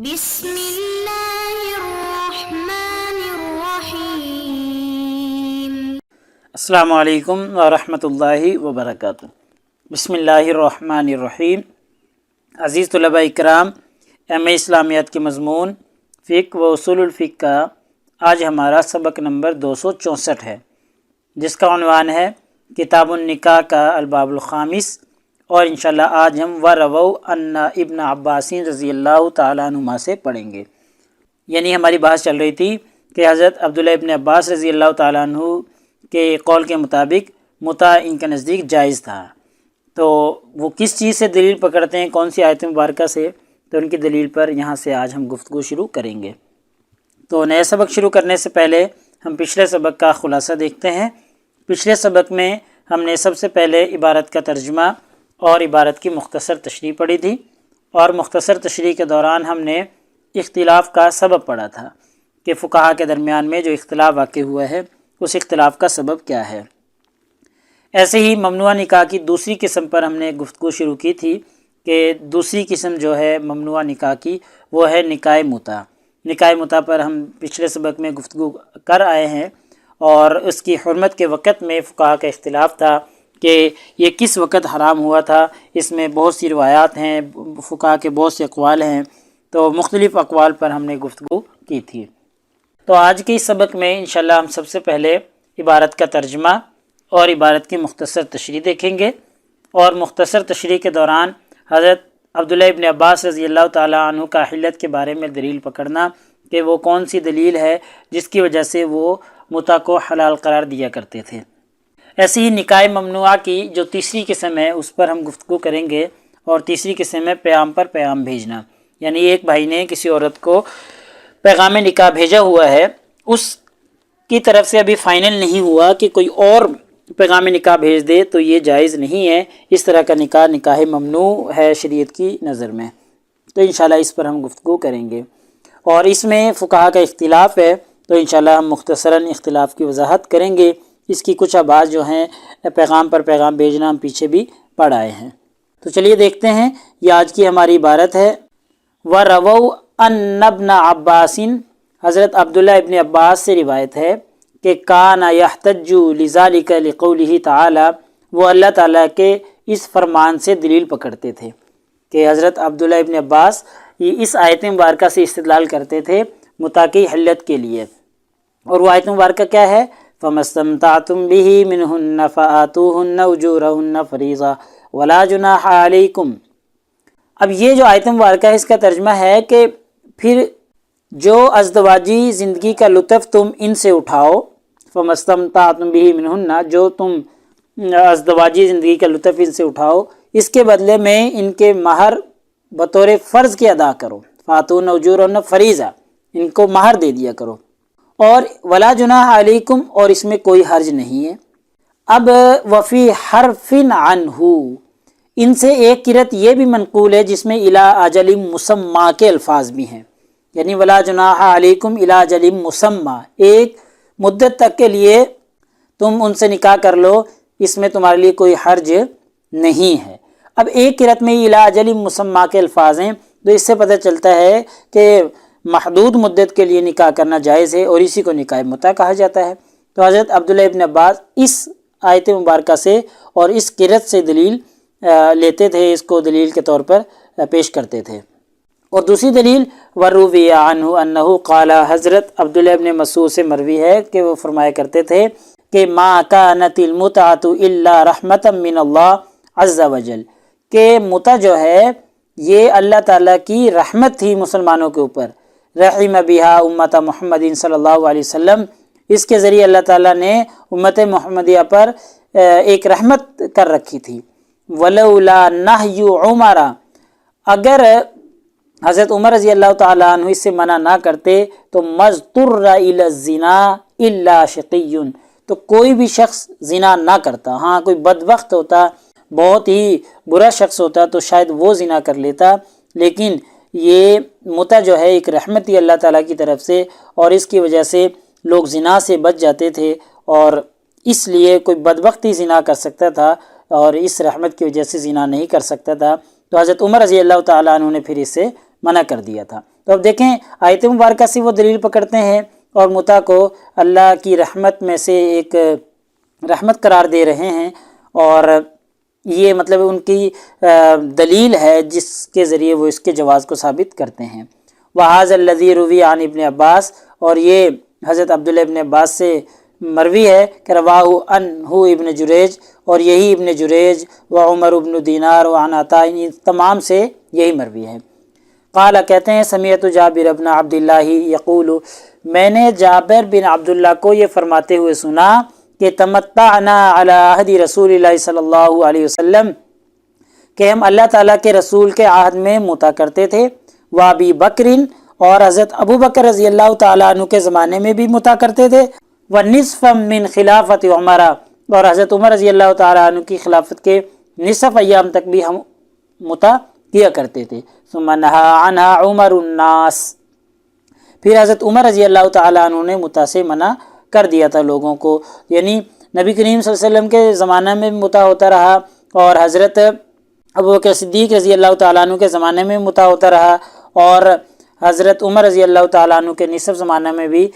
بسم اللہ الرحمن الرحیم۔ السلام علیکم ورحمۃ اللہ وبرکاتہ۔ بسم اللہ الرحمن الرحیم۔ عزیز طلباء اکرام، ایم اے اسلامیات کے مضمون فقہ و اصول الفقہ کا آج ہمارا سبق نمبر 264 ہے، جس کا عنوان ہے کتاب النکاح کا الباب الخامس، اور انشاءاللہ آج ہم وَرَوَوْا أَنَّ ابن عباس رضی اللہ تعالیٰ عنہما سے پڑھیں گے۔ یعنی ہماری بحث چل رہی تھی کہ حضرت عبداللہ ابن عباس رضی اللہ تعالیٰ عنہ کے قول کے مطابق متع ان کے نزدیک جائز تھا، تو وہ کس چیز سے دلیل پکڑتے ہیں، کون سی آیت مبارکہ سے، تو ان کی دلیل پر یہاں سے آج ہم گفتگو شروع کریں گے۔ تو نئے سبق شروع کرنے سے پہلے ہم پچھلے سبق کا خلاصہ دیکھتے ہیں۔ پچھلے سبق میں ہم نے سب سے پہلے عبارت کا ترجمہ اور عبارت کی مختصر تشریح پڑھی تھی، اور مختصر تشریح کے دوران ہم نے اختلاف کا سبب پڑھا تھا کہ فقہا کے درمیان میں جو اختلاف واقع ہوا ہے اس اختلاف کا سبب کیا ہے۔ ایسے ہی ممنوع نکاح کی دوسری قسم پر ہم نے گفتگو شروع کی تھی کہ دوسری قسم جو ہے ممنوع نکاح کی وہ ہے نکاح متع۔ نکاح متع پر ہم پچھلے سبق میں گفتگو کر آئے ہیں، اور اس کی حرمت کے وقت میں فقہا کا اختلاف تھا کہ یہ کس وقت حرام ہوا تھا۔ اس میں بہت سی روایات ہیں، فقہا کے بہت سے اقوال ہیں، تو مختلف اقوال پر ہم نے گفتگو کی تھی۔ تو آج کے اس سبق میں انشاءاللہ ہم سب سے پہلے عبارت کا ترجمہ اور عبارت کی مختصر تشریح دیکھیں گے، اور مختصر تشریح کے دوران حضرت عبداللہ ابن عباس رضی اللہ تعالیٰ عنہ کا حلت کے بارے میں دلیل پکڑنا کہ وہ کون سی دلیل ہے جس کی وجہ سے وہ متع کو حلال قرار دیا کرتے تھے۔ ایسی ہی نکاح ممنوعہ کی جو تیسری قسم ہے اس پر ہم گفتگو کریں گے، اور تیسری قسم ہے پیام پر پیغام بھیجنا۔ یعنی ایک بھائی نے کسی عورت کو پیغام نکاح بھیجا ہوا ہے، اس کی طرف سے ابھی فائنل نہیں ہوا کہ کوئی اور پیغام نکاح بھیج دے تو یہ جائز نہیں ہے۔ اس طرح کا نکاح ممنوع ہے شریعت کی نظر میں، تو انشاءاللہ اس پر ہم گفتگو کریں گے، اور اس میں فقہا کا اختلاف ہے، تو انشاءاللہ ہم مختصراً اختلاف کی وضاحت کریں گے۔ اس کی کچھ ابعاد جو ہیں پیغام پر پیغام بھیجنا ہم پیچھے بھی پڑھ آئے ہیں۔ تو چلیے دیکھتے ہیں، یہ آج کی ہماری عبارت ہے وَرَوَوْا أَنَّ ابْنَ عَبَّاسٍ۔ حضرت عبداللہ ابن عباس سے روایت ہے کہ کَانَ يَحْتَجُّ لِذَلِكَ لِقَوْلِهِ تَعَالَى، وہ اللہ تعالیٰ کے اس فرمان سے دلیل پکڑتے تھے کہ حضرت عبداللہ ابن عباس یہ اس آیت مبارکہ سے استدلال کرتے تھے متع کی حلت کے لیے، اور وہ آیت مبارکہ کیا ہے؟ فَمَا اسْتَمْتَعْتُمْ بِهِ مِنْهُنَّ فَآتُوهُنَّ أُجُورَهُنَّ فَرِيضَةً وَلَا جُنَاحَ عَلَيْكُمْ۔ اب یہ جو آیت مبارکہ ہے اس کا ترجمہ ہے کہ پھر جو ازدواجی زندگی کا لطف تم ان سے اٹھاؤ، فَمَا اسْتَمْتَعْتُمْ بِهِ مِنْهُنَّ، جو تم ازدواجی زندگی کا لطف ان سے اٹھاؤ، اس کے بدلے میں ان کے مہر بطور فرض کے ادا کرو، فَآتُوهُنَّ أُجُورَهُنَّ فَرِيضَةً، ان کو مہر دے دیا کرو، اور ولا جناح علیکم، اور اس میں کوئی حرج نہیں ہے۔ اب وفی حرف عنہ، ان سے ایک قرأت یہ بھی منقول ہے جس میں الی اجل مسمى کے الفاظ بھی ہیں، یعنی ولا جناح علیکم الی اجل مسمى، ایک مدت تک کے لیے تم ان سے نکاح کر لو، اس میں تمہارے لیے کوئی حرج نہیں ہے۔ اب ایک قرأت میں الی اجل مسمى کے الفاظ ہیں، تو اس سے پتہ چلتا ہے کہ محدود مدت کے لیے نکاح کرنا جائز ہے، اور اسی کو نکاح متع کہا جاتا ہے۔ تو حضرت عبداللہ ابن عباس اس آیت مبارکہ سے اور اس قرأت سے دلیل لیتے تھے، اس کو دلیل کے طور پر پیش کرتے تھے۔ اور دوسری دلیل وَرُوِيَ عَنْهُ أَنَّهُ قَالَ، حضرت عبداللہ ابن مسعود سے مروی ہے کہ وہ فرمایا کرتے تھے کہ مَا كَانَتِ الْمُتْعَةُ إِلَّا رَحْمَةً مِّنَ اللَّهِ عَزَّ وَجَلَّ، کہ متع جو ہے یہ اللہ تعالیٰ کی رحمت تھی مسلمانوں کے اوپر، رحم بہا امت محمد صلی اللہ علیہ وسلم، اس کے ذریعے اللہ تعالیٰ نے امت محمدیہ پر ایک رحمت کر رکھی تھی۔ ولولا نہی عمر، اگر حضرت عمر رضی اللہ تعالیٰ عنہ اس سے منع نہ کرتے تو مضطر الی الزنا الا شقی، تو کوئی بھی شخص زنا نہ کرتا، ہاں کوئی بدبخت ہوتا، بہت ہی برا شخص ہوتا تو شاید وہ زنا کر لیتا، لیکن یہ متع جو ہے ایک رحمت ہی اللہ تعالیٰ کی طرف سے، اور اس کی وجہ سے لوگ زنا سے بچ جاتے تھے، اور اس لیے کوئی بدبخت ہی زنا کر سکتا تھا، اور اس رحمت کی وجہ سے زنا نہیں کر سکتا تھا، تو حضرت عمر رضی اللہ تعالیٰ عنہ نے پھر اسے منع کر دیا تھا۔ تو اب دیکھیں آیت مبارکہ سے وہ دلیل پکڑتے ہیں اور متع کو اللہ کی رحمت میں سے ایک رحمت قرار دے رہے ہیں، اور یہ مطلب ان کی دلیل ہے جس کے ذریعے وہ اس کے جواز کو ثابت کرتے ہیں۔ وَهَذَا الَّذِي رُوِيَ عَنْ ابن عباس، اور یہ حضرت عبداللہ ابن عباس سے مروی ہے کہ رواہ عنہ ابن جریج، اور یہی ابن جریج و عمر ابن دینار و عن عطاء، تمام سے یہی مروی ہے۔ قال کہتے ہیں سمیعت جابر بن عبداللہ یقول، میں نے جابر بن عبداللہ کو یہ فرماتے ہوئے سنا کہ تمتعنا علی عہد رسول اللہ صلی اللہ علیہ وسلم، کہ ہم اللہ تعالیٰ کے رسول کے عہد میں متع کرتے تھے، وابی بکر، اور حضرت ابو بکر رضی اللہ تعالیٰ عنہ کے زمانے میں بھی متع کرتے تھے، ونصفا من خلافت عمر، اور حضرت عمر رضی اللہ تعالیٰ عنہ کی خلافت کے نصف ایام تک بھی ہم متع کیا کرتے تھے۔ ثم نہا عنہا عمر الناس، پھر حضرت عمر رضی اللہ تعالیٰ عنہ نے متع سے منع کر دیا تھا لوگوں کو، یعنی نبی کریم صلی اللہ علیہ وسلم کے زمانہ میں متع ہوتا رہا، اور حضرت ابوبکر صدیق رضی اللہ تعالیٰ عنہ کے زمانے میں متع ہوتا رہا، اور حضرت عمر رضی اللہ تعالیٰ عنہ کے نصف زمانہ میں بھی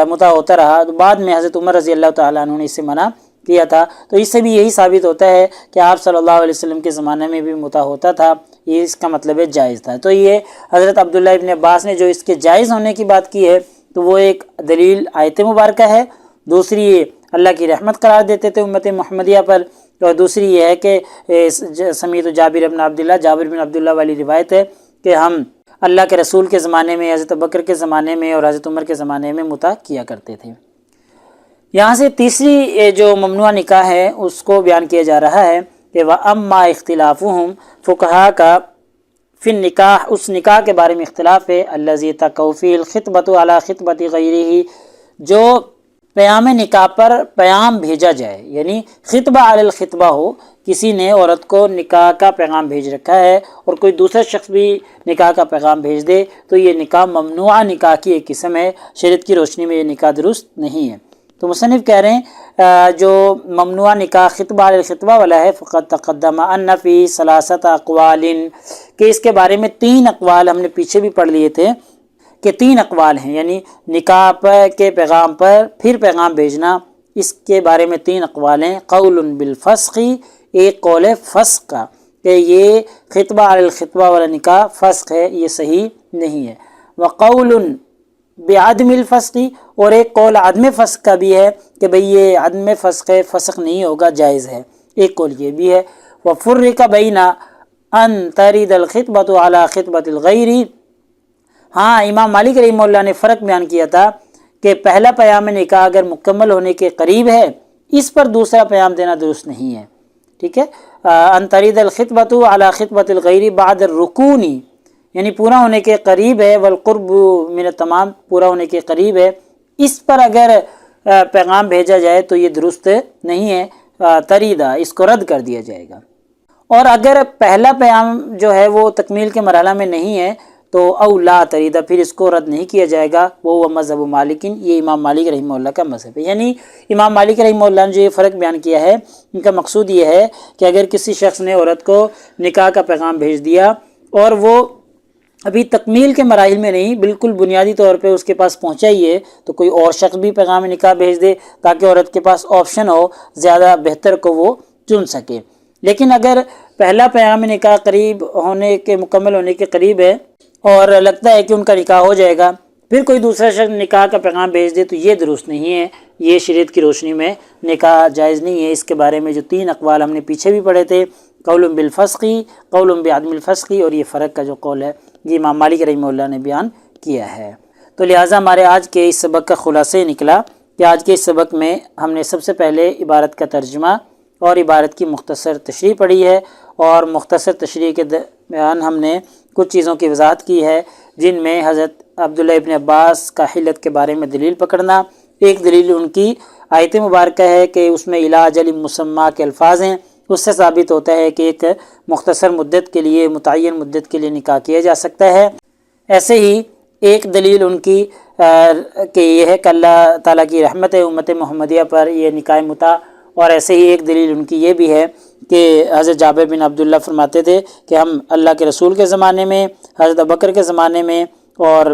متع ہوتا رہا، بعد میں حضرت عمر رضی اللہ تعالیٰ عنہ نے اس سے منع کیا تھا۔ تو اس سے بھی یہی ثابت ہوتا ہے کہ آپ صلی اللہ علیہ وسلم کے زمانے میں بھی متع ہوتا تھا، یہ اس کا مطلب ہے جائز تھا۔ تو یہ حضرت عبداللہ ابن عباس نے جو اس کے جائز ہونے کی بات کی ہے، تو وہ ایک دلیل آیت مبارکہ ہے، دوسری یہ اللہ کی رحمت قرار دیتے تھے امت محمدیہ پر، اور دوسری یہ ہے کہ سمیعت جابر بن عبداللہ، جابر بن عبداللہ والی روایت ہے کہ ہم اللہ کے رسول کے زمانے میں، حضرت بکر کے زمانے میں اور حضرت عمر کے زمانے میں متع کیا کرتے تھے۔ یہاں سے تیسری جو ممنوع نکاح ہے اس کو بیان کیا جا رہا ہے کہ وَأَمَّا اخْتِلَافُهُمْ، فقہا کا فی النکاح، اس نکاح کے بارے میں اختلاف ہے، الَّذِي تَقَعُ فِيهِ الْخِطْبَةُ عَلَى خِطْبَةِ غَيْرِهِ، جو پیام نکاح پر پیام بھیجا جائے، یعنی خطبہ علی الخطبہ ہو، کسی نے عورت کو نکاح کا پیغام بھیج رکھا ہے اور کوئی دوسرا شخص بھی نکاح کا پیغام بھیج دے، تو یہ نکاح ممنوعہ نکاح کی ایک قسم ہے، شریعت کی روشنی میں یہ نکاح درست نہیں ہے۔ تو مصنف کہہ رہے ہیں جو ممنوع نکاح خطبہ علی الخطبہ والا ہے، فقط تقدم ان فی ثلاثۃ اقوال، کہ اس کے بارے میں 3 اقوال ہم نے پیچھے بھی پڑھ لیے تھے کہ 3 اقوال ہیں، یعنی نکاح کے پیغام پر پھر پیغام بھیجنا، اس کے بارے میں 3 اقوال ہیں۔ قول بالفسخ، ایک قول ہے فسخ کا کہ یہ خطبہ علی الخطبہ والا نکاح فسخ ہے، یہ صحیح نہیں ہے۔ وقول بعدم الفسخ، اور ایک قول عدم فسخ کا بھی ہے کہ بھئی یہ عدم فسخ ہے، فسخ نہیں ہوگا، جائز ہے، ایک قول یہ بھی ہے۔ وفرق بین ان ترد الخطبۃ علی خطبۃ الغیر، ہاں امام مالک رحمہ اللہ نے فرق بیان کیا تھا کہ پہلا پیام نکاح اگر مکمل ہونے کے قریب ہے، اس پر دوسرا پیام دینا درست نہیں ہے، ٹھیک ہے۔ ان ترد الخطبۃ علی خطبۃ الغیر بعد الرکون، یعنی پورا ہونے کے قریب ہے، والقرب من التمام، پورا ہونے کے قریب ہے، اس پر اگر پیغام بھیجا جائے تو یہ درست نہیں ہے، تریدہ، اس کو رد کر دیا جائے گا۔ اور اگر پہلا پیام جو ہے وہ تکمیل کے مرحلہ میں نہیں ہے تو او لا تریدہ، پھر اس کو رد نہیں کیا جائے گا، وہ مذہب مالک، یہ امام مالک رحمہ اللہ کا مذہب ہے۔ یعنی امام مالک رحمہ اللہ نے جو یہ فرق بیان کیا ہے، ان کا مقصود یہ ہے کہ اگر کسی شخص نے عورت کو نکاح کا پیغام بھیج دیا اور وہ ابھی تکمیل کے مراحل میں نہیں، بالکل بنیادی طور پہ اس کے پاس پہنچا ہی ہے، تو کوئی اور شخص بھی پیغام نکاح بھیج دے تاکہ عورت کے پاس آپشن ہو، زیادہ بہتر کو وہ چن سکے۔ لیکن اگر پہلا پیغام نکاح قریب ہونے کے مکمل ہونے کے قریب ہے اور لگتا ہے کہ ان کا نکاح ہو جائے گا، پھر کوئی دوسرا شخص نکاح کا پیغام بھیج دے، تو یہ درست نہیں ہے، یہ شریعت کی روشنی میں نکاح جائز نہیں ہے۔ اس کے بارے میں جو 3 اقوال ہم نے پیچھے بھی پڑھے تھے، قول بالفسخ، قول بعدم الفسخ، اور یہ فرق کا جو قول ہے یہ امام مالک رحمہ اللہ نے بیان کیا ہے۔ تو لہٰذا ہمارے آج کے اس سبق کا خلاصہ نکلا کہ آج کے اس سبق میں ہم نے سب سے پہلے عبارت کا ترجمہ اور عبارت کی مختصر تشریح پڑھی ہے، اور مختصر تشریح کے درمیان ہم نے کچھ چیزوں کی وضاحت کی ہے، جن میں حضرت عبداللہ ابن عباس کا حلت کے بارے میں دلیل پکڑنا، ایک دلیل ان کی آیت مبارکہ ہے کہ اس میں الی اجل مسمى کے الفاظ ہیں، اس سے ثابت ہوتا ہے کہ ایک مختصر مدت کے لیے، متعین مدت کے لیے نکاح کیا جا سکتا ہے۔ ایسے ہی ایک دلیل ان کی کہ یہ ہے کہ اللہ تعالیٰ کی رحمت ہے امت محمدیہ پر، یہ نکاح متع، اور ایسے ہی ایک دلیل ان کی یہ بھی ہے کہ حضرت جابر بن عبداللہ فرماتے تھے کہ ہم اللہ کے رسول کے زمانے میں، حضرت ابوبکر کے زمانے میں اور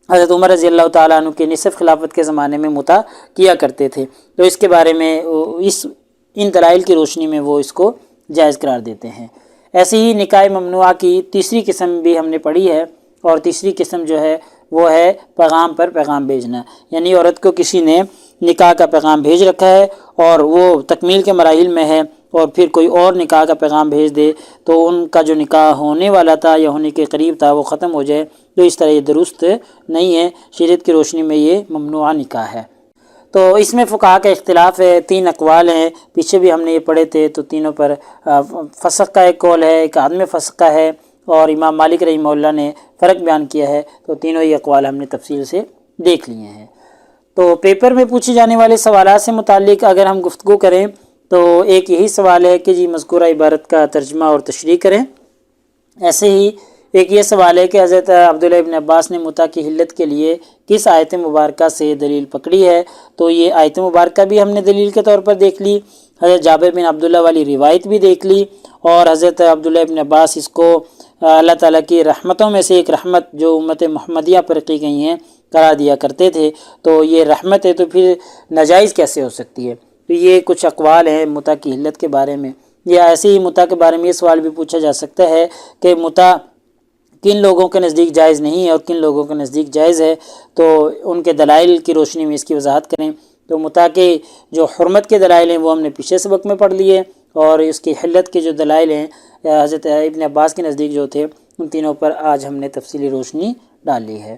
حضرت عمر رضی اللہ تعالیٰ عنہ کے نصف خلافت کے زمانے میں متع کیا کرتے تھے، تو اس کے بارے میں ان دلائل کی روشنی میں وہ اس کو جائز قرار دیتے ہیں۔ ایسے ہی نکاح ممنوعہ کی تیسری قسم بھی ہم نے پڑھی ہے، اور تیسری قسم جو ہے وہ ہے پیغام پر پیغام بھیجنا، یعنی عورت کو کسی نے نکاح کا پیغام بھیج رکھا ہے اور وہ تکمیل کے مراحل میں ہے، اور پھر کوئی اور نکاح کا پیغام بھیج دے تو ان کا جو نکاح ہونے والا تھا یا ہونے کے قریب تھا وہ ختم ہو جائے، تو اس طرح یہ درست نہیں ہے، شریعت کی روشنی میں یہ ممنوعہ نکاح ہے۔ تو اس میں فقہا کا اختلاف ہے، 3 اقوال ہیں، پیچھے بھی ہم نے یہ پڑھے تھے، تو تینوں پر فسخ کا ایک قول ہے، ایک عدم فسخ کا ہے، اور امام مالک رحمہ اللہ نے فرق بیان کیا ہے، تو تینوں ہی اقوال ہم نے تفصیل سے دیکھ لیے ہیں۔ تو پیپر میں پوچھے جانے والے سوالات سے متعلق اگر ہم گفتگو کریں تو ایک یہی سوال ہے کہ جی مذکورہ عبارت کا ترجمہ اور تشریح کریں۔ ایسے ہی ایک یہ سوال ہے کہ حضرت عبداللہ ابن عباس نے متع کی حلت کے لیے کس آیت مبارکہ سے دلیل پکڑی ہے، تو یہ آیت مبارکہ بھی ہم نے دلیل کے طور پر دیکھ لی، حضرت جابر بن عبداللہ والی روایت بھی دیکھ لی، اور حضرت عبداللہ ابن عباس اس کو اللہ تعالیٰ کی رحمتوں میں سے ایک رحمت جو امت محمدیہ پر کی گئی ہیں قرار دیا کرتے تھے، تو یہ رحمت ہے تو پھر ناجائز کیسے ہو سکتی ہے؟ تو یہ کچھ اقوال ہیں متع کی حلت کے بارے میں۔ یا ایسے ہی متع کے بارے میں یہ سوال بھی پوچھا جا سکتا ہے کہ متع کن لوگوں کے نزدیک جائز نہیں ہے اور کن لوگوں کے نزدیک جائز ہے، تو ان کے دلائل کی روشنی میں اس کی وضاحت کریں۔ تو متع کے جو حرمت کے دلائل ہیں وہ ہم نے پچھلے سبق میں پڑھ لیے، اور اس کی حلت کے جو دلائل ہیں حضرت ابن عباس کے نزدیک جو تھے ان تینوں پر آج ہم نے تفصیلی روشنی ڈالی ہے۔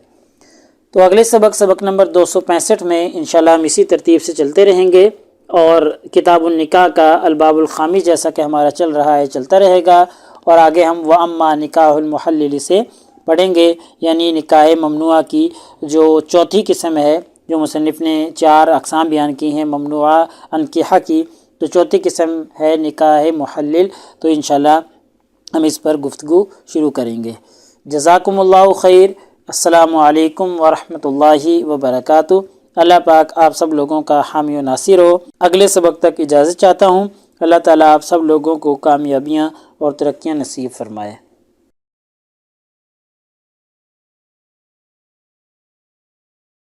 تو اگلے سبق نمبر 265 میں انشاءاللہ ہم اسی ترتیب سے چلتے رہیں گے، اور کتاب النکاح کا الباب الخامس جیسا کہ ہمارا چل رہا ہے چلتا رہے گا، اور آگے ہم وَأَمَّا نِكَاحُ الْمُحَلِّلِ سے پڑھیں گے، یعنی نکاح ممنوعہ کی جو چوتھی قسم ہے، جو مصنف نے 4 اقسام بیان کی ہیں ممنوعہ انکحہ کی، تو چوتھی قسم ہے نکاح محلل، تو انشاءاللہ ہم اس پر گفتگو شروع کریں گے۔ جزاکم اللہ خیر، السلام علیکم ورحمۃ اللہ وبرکاتہ۔ اللہ پاک آپ سب لوگوں کا حامی و ناصر ہو۔ اگلے سبق تک اجازت چاہتا ہوں۔ اللہ تعالیٰ آپ سب لوگوں کو کامیابیاں اور ترقیاں نصیب فرمائے۔